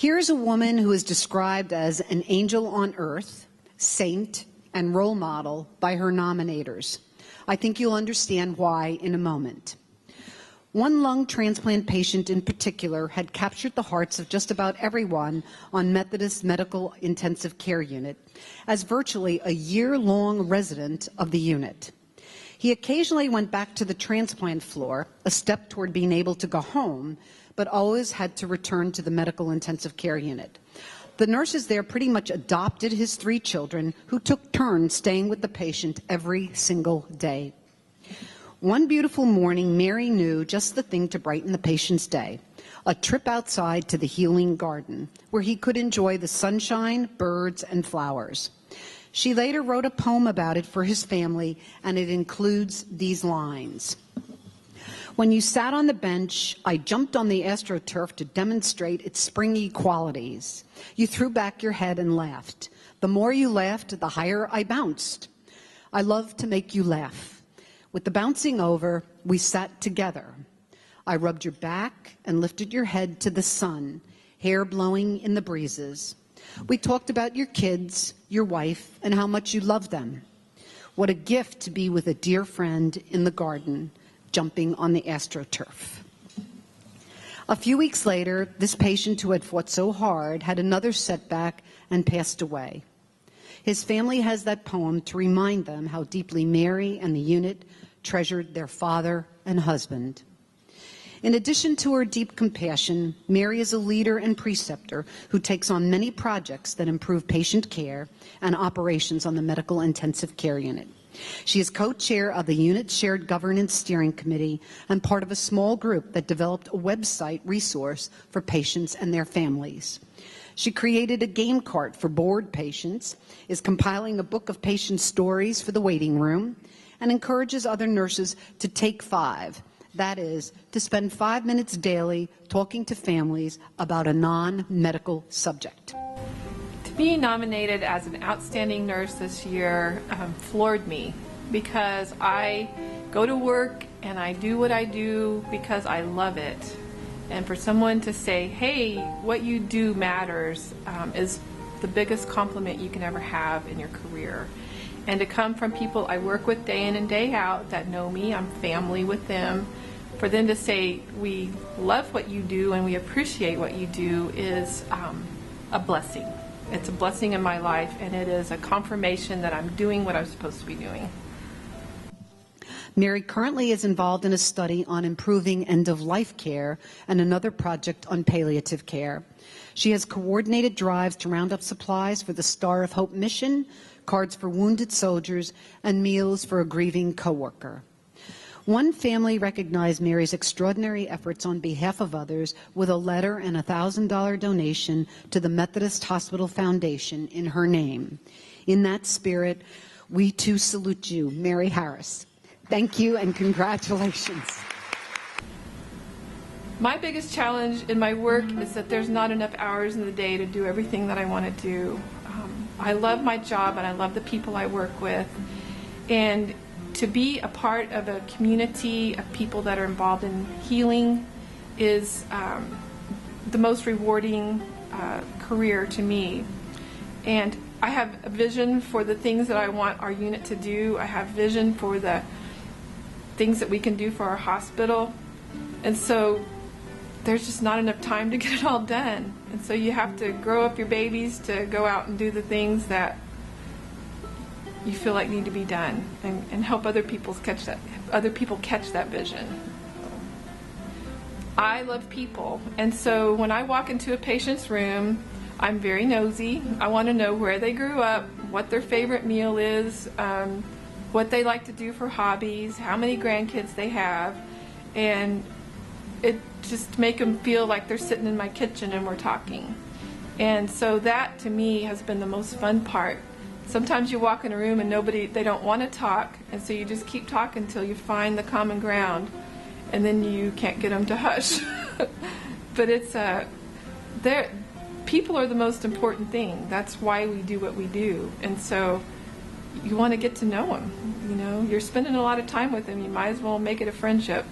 Here's a woman who is described as an angel on earth, saint, and role model by her nominators. I think you'll understand why in a moment. One lung transplant patient in particular had captured the hearts of just about everyone on Methodist Medical Intensive Care Unit as virtually a year-long resident of the unit. He occasionally went back to the transplant floor, a step toward being able to go home, but always had to return to the medical intensive care unit. The nurses there pretty much adopted his 3 children, who took turns staying with the patient every single day. One beautiful morning, Mary knew just the thing to brighten the patient's day: a trip outside to the healing garden, where he could enjoy the sunshine, birds, and flowers. She later wrote a poem about it for his family, and it includes these lines. When you sat on the bench, I jumped on the astroturf to demonstrate its springy qualities. You threw back your head and laughed. The more you laughed, the higher I bounced. I love to make you laugh. With the bouncing over, we sat together. I rubbed your back and lifted your head to the sun, hair blowing in the breezes. We talked about your kids, your wife, and how much you love them. What a gift to be with a dear friend in the garden, jumping on the astroturf. A few weeks later, this patient who had fought so hard had another setback and passed away. His family has that poem to remind them how deeply Mary and the unit treasured their father and husband. In addition to her deep compassion, Mary is a leader and preceptor who takes on many projects that improve patient care and operations on the medical intensive care unit. She is co-chair of the unit's shared governance steering committee and part of a small group that developed a website resource for patients and their families. She created a game cart for bored patients, is compiling a book of patient stories for the waiting room, and encourages other nurses to take 5. That is, to spend 5 minutes daily talking to families about a non-medical subject. To be nominated as an outstanding nurse this year floored me, because I go to work and I do what I do because I love it. And for someone to say, hey, what you do matters, is the biggest compliment you can ever have in your career. And to come from people I work with day in and day out that know me, I'm family with them, for them to say, we love what you do and we appreciate what you do is a blessing. It's a blessing in my life, and it is a confirmation that I'm doing what I'm supposed to be doing. Mary currently is involved in a study on improving end-of-life care and another project on palliative care. She has coordinated drives to round up supplies for the Star of Hope mission, cards for wounded soldiers, and meals for a grieving coworker. One family recognized Mary's extraordinary efforts on behalf of others with a letter and a $1,000 donation to the Methodist Hospital Foundation in her name. In that spirit, we too salute you, Mary Harris. Thank you and congratulations. My biggest challenge in my work is that there's not enough hours in the day to do everything that I want to do. I love my job and I love the people I work with. And to be a part of a community of people that are involved in healing is the most rewarding career to me. And I have a vision for the things that I want our unit to do. I have vision for the things that we can do for our hospital. And so there's just not enough time to get it all done. And so you have to grow up your babies to go out and do the things that you feel like need to be done, and help other people catch that vision. I love people, and so when I walk into a patient's room, I'm very nosy. I want to know where they grew up, what their favorite meal is, what they like to do for hobbies, how many grandkids they have, and it just make them feel like they're sitting in my kitchen and we're talking. And so that to me has been the most fun part. Sometimes you walk in a room and they don't want to talk, and so you just keep talking until you find the common ground, and then you can't get them to hush. But it's people are the most important thing. That's why we do what we do, and so you want to get to know them. You know, you're spending a lot of time with them. You might as well make it a friendship.